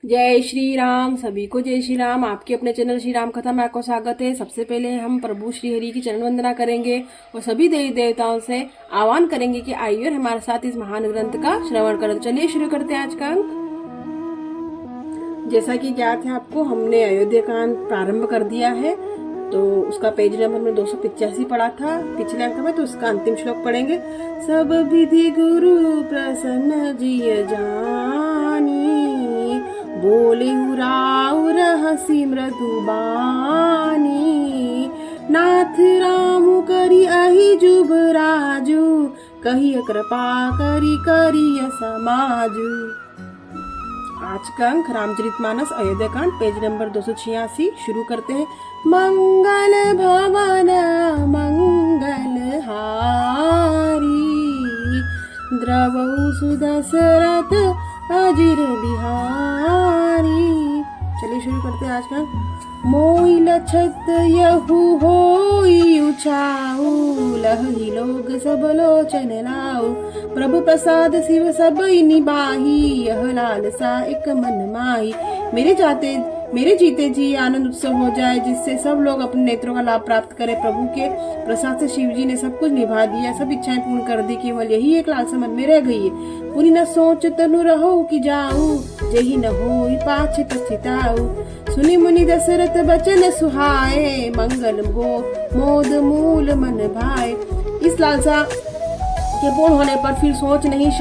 जय श्री राम। सभी को जय श्री राम। आपके अपने चैनल श्री राम कथा में आपको स्वागत है। सबसे पहले हम प्रभु श्री हरि की चरण वंदना करेंगे और सभी देवी देवताओं से आह्वान करेंगे कि आइए और हमारे साथ इस महान ग्रंथ का श्रवण करें। चलिए शुरू करते हैं आज का अंक। जैसा कि ज्ञात है आपको, हमने अयोध्या कांड प्रारंभ कर दिया है। तो उसका पेज नंबर हमने 285 पढ़ा था पिछले अंक में, तो उसका अंतिम श्लोक पढ़ेंगे। सब विधि गुरु प्रसन्न जिय जानी, बोले राव रहसी मृदु बानी, नाथ राम करी अहि जुब राजू, कहिय कृपा करी करिय समाजू। आज का अंक रामचरितमानस अयोध्या कांड पेज नंबर 286 शुरू करते हैं। मंगल भवन मंगल हारी, द्रवहु सुदशरथ अजिर बिहारी। चलिए शुरू करते हैं आज का। मोई लछत यहु होई उछाऊ, लहि लोग सब लोचन लाऊ, प्रभु प्रसाद शिव सब निबाही, यह लालसा एक मन माही। मेरे जीते जी आनंद उत्सव हो जाए, जिससे सब लोग अपने नेत्रों का लाभ प्राप्त करें। प्रभु के प्रसाद से शिव जी ने सब कुछ निभा दिया, सब इच्छाएं पूर्ण कर दी, केवल यही एक लालसा मन में रह गई है। पुनि न सोच तनु रहो कि जाऊ, जही न होई पाछे पछताऊ। सुनि मुनि दशरथ बचन सुहाए, मंगल गो मोद मूल मन भाए। इस लालसा के पूर्ण होने पर फिर सोच नहीं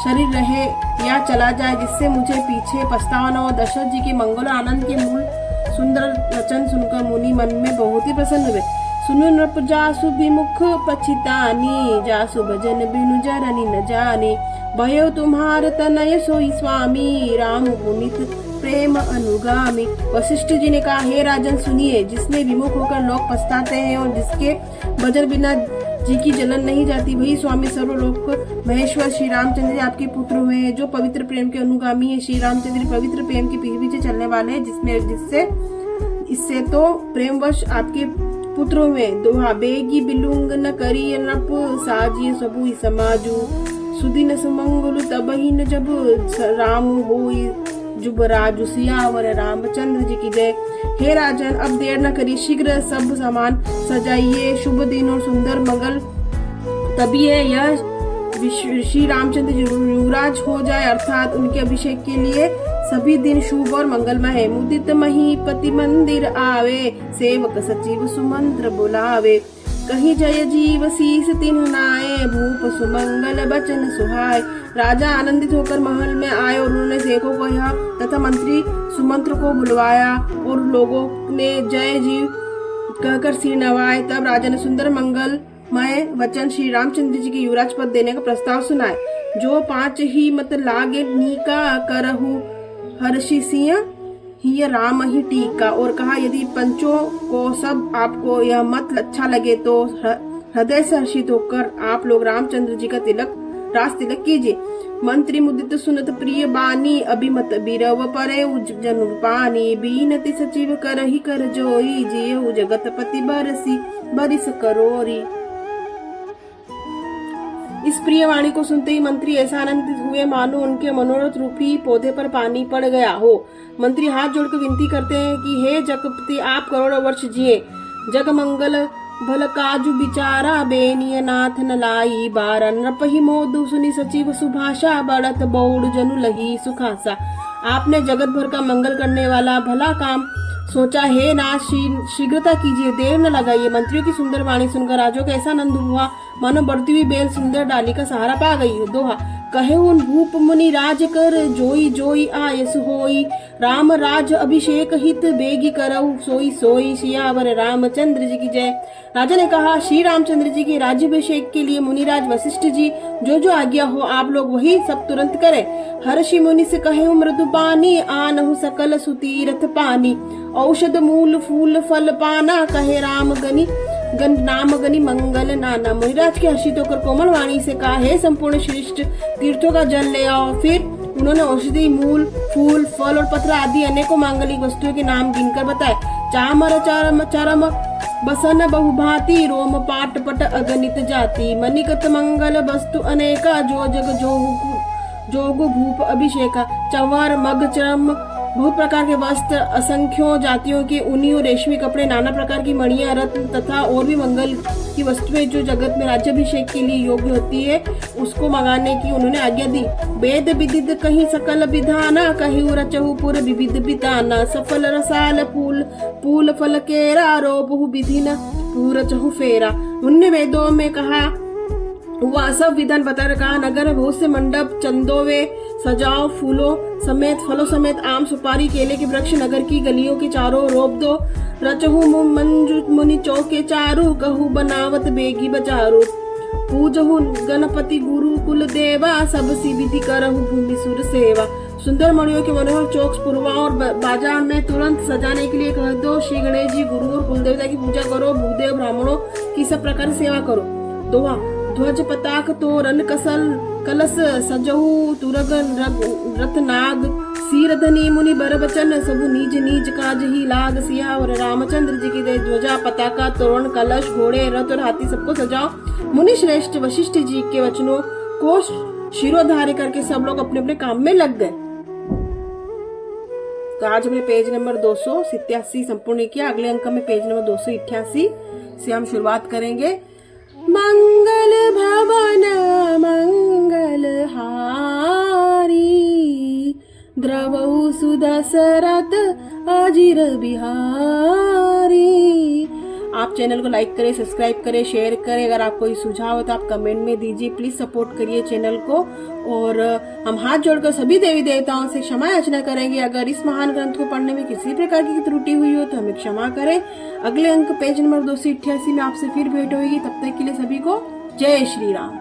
शरीर रहे या चला जाए, जिससे मुझे पीछे पछतावा न हो। दशरथ जी के मंगल आनंद के मूल सुंदर वचन सुनकर मुनि मन में बहुत ही प्रसन्न हुए। सुनु नृप जासु विमुख पछितानी, जासु भजन बिनु जरनी न जाने, भयो तुम्हार तनय सोई स्वामी, राम पुनित प्रेम अनुगामी। वशिष्ठ जी ने कहा, हे राजन सुनिए, जिसमें विमुख होकर लोग पछताते हैं और जिसके भजन बिना जी की जलन नहीं जाती, वही स्वामी सर्वलोक महेश्वर श्री रामचंद्र जी आपके पुत्र हुए हैं, जो पवित्र प्रेम के अनुगामी है। श्री रामचंद्र पवित्र प्रेम के पीछे चलने वाले हैं, इससे तो प्रेमवश आपके पुत्र हुए। दोहा बेगी बिलुंग न करिय नप, साजिय सबुई समाजू, सुदिन सुमंगलु तबहि न जब, राम होई जुब राजू, सियावर रामचंद्र जी की जय। हे राजन, अब देर न करिए, शीघ्र सब सामान सजाइए। शुभ दिन और सुंदर मंगल तभी है यह श्री रामचंद्र जी युवराज हो जाए, अर्थात उनके अभिषेक के लिए सभी दिन शुभ और मंगलमय है। मुदित महीपति मंदिर आवे, सेवक सचिव सुमंत्र बुलावे, कहीं जय जीव शीस तिन्ह नाये, भूप सुमंगल बचन सुहाय। राजा आनंदित होकर महल में आए और उन्होंने सेवकों को यह तथा मंत्री सुमंत्र को बुलवाया और लोगों ने जय जीव कहकर सिर नवाए। तब राजा ने सुंदर मंगलमय वचन श्री रामचंद्र जी की युवराज पद देने का प्रस्ताव सुनाए। जो 5 ही मत लागे नीका, करहु हर्षि सिंह ही राम ही टीका। और कहा, यदि पंचों को सब आपको यह मत अच्छा लगे तो हृदय से हर्षित होकर आप लोग रामचंद्र जी का रास तिलक कीजिए। मंत्री मुदित सुनत प्रिय बानी, अभिमत बिरव परे जनु पानी, बीनति सचिव करहि कर जोई, जियहु जगतपति बरिस करोरी। इस प्रिय वाणी को सुनते ही मंत्री ऐसा आनंदित हुए मानो उनके मनोरथ रूपी पौधे पर पानी पड़ गया हो। मंत्री हाथ जोड़कर विनती करते हैं कि हे जगपति, आप करोड़ों वर्ष जिए, जग मंगल भल काजु बिचारा, बेनिय नाथ न लाई बारा, नृपहि मोदु सुनि सचिव सुभाषा, बढ़त बौड़ जनु लही सुखासा। आपने जगत भर का मंगल करने वाला भला काम सोचा, हे नाथ शीघ्रता कीजिए, देर न लगाइए। मंत्रियों की सुंदर वाणी सुनकर राजों को ऐसा आनंद हुआ मानो बढ़ती हुई बेल सुंदर डाली का सहारा पा गई। दोहा कहे उन भूप मुनि राज कर, जोई जोई आयस होई, राम राज अभिषेक हित बेगी करऊ, सोई सोई सियावर रामचंद्र जी की जय। राजा ने कहा, श्री रामचंद्र जी के राज्याभिषेक के लिए मुनिराज वशिष्ठ जी जो आज्ञा हो आप लोग वही सब तुरंत करें। हर्षि मुनि से कहे मृदु पानी, आनहु सकल सुतीरथ पानी, औषध मूल फूल फल पाना, कहे राम नाम गनि मंगल नाना। मुनिराज के हर्षित होकर कोमल वाणी से कहा, हे संपूर्ण श्रेष्ठ, तीर्थों का जल ले आओ। फिर उन्होंने औषधि मूल फूल फल और पत्र आदि अनेकों मांगलिक वस्तुओं के नाम गिनकर बताए। चामर चरम बसन बहुभांति, रोम पाट पट अगणित जाति, मणिकत मंगल वस्तु अनेका, जो जग जोगु भूप अभिषेका, चंवर मग चरम बहुत प्रकार के वस्त्र, असंख्यों जातियों के ऊनी और रेशमी कपड़े, नाना प्रकार की मणियां, रत्न तथा और भी मंगल की वस्तुएं जो जगत में राज्याभिषेक के लिए योग्य होती है, उसको मंगाने की उन्होंने आज्ञा दी। वेद विदित कहीं सकल विधाना, कहीं रचहु पुर विविध बिताना, सफल रसाल फूल फल केरा, रोबहु विधि न रचहु फेरा। उनने वेदों में कहा वह सब विधान बता रखा। नगर बहुत से मंडप चंदोवे सजाओ, फूलों समेत फलों समेत आम सुपारी केले के वृक्ष नगर की गलियों के चारों रोप दो। रचहु मंजू मुनि चौके चारू, कहू बनावत बेगी बचारू। पूजहु गणपति गुरु कुल देवा, सब सी विधि करहु भूमि सुर सेवा। सुंदर मणियों के मनोहर चौक पुरवा और बाजार में तुरंत सजाने के लिए कह दो। श्री गणेश जी गुरु और कुल देवता की पूजा करो। भूदेव ब्राह्मणों की सब प्रकार सेवा करो। दोहा ध्वज पताक तोरण कलश सजहु तुरगन रत्नाग, सीर धनी मुनि बर बचन, सबु नीज नीज काज ही लाग। सियावर रामचंद्र जी की ध्वजा पताका तोरण कलश घोड़े रथ और हाथी सबको सजाओ। मुनि श्रेष्ठ वशिष्ठ जी के वचनों को शिरोधार्य करके सब लोग अपने अपने काम में लग गए। तो आज हमने पेज नंबर 287 संपूर्ण किया। अगले अंक में पेज नंबर 288 से हम शुरुआत करेंगे। मंगल भवन मंगल हारी, द्रवहु सुदशरथ अजिर बिहारी। आप चैनल को लाइक करें, सब्सक्राइब करें, शेयर करें। अगर आपको कोई सुझाव हो तो आप कमेंट में दीजिए। प्लीज सपोर्ट करिए चैनल को। और हम हाथ जोड़कर सभी देवी देवताओं से क्षमा याचना करेंगे। अगर इस महान ग्रंथ को पढ़ने में किसी प्रकार की त्रुटि हुई हो तो हमें क्षमा करें। अगले अंक पेज नंबर 288 में आपसे फिर भेंट होगी। तब तक के लिए सभी को जय श्री राम।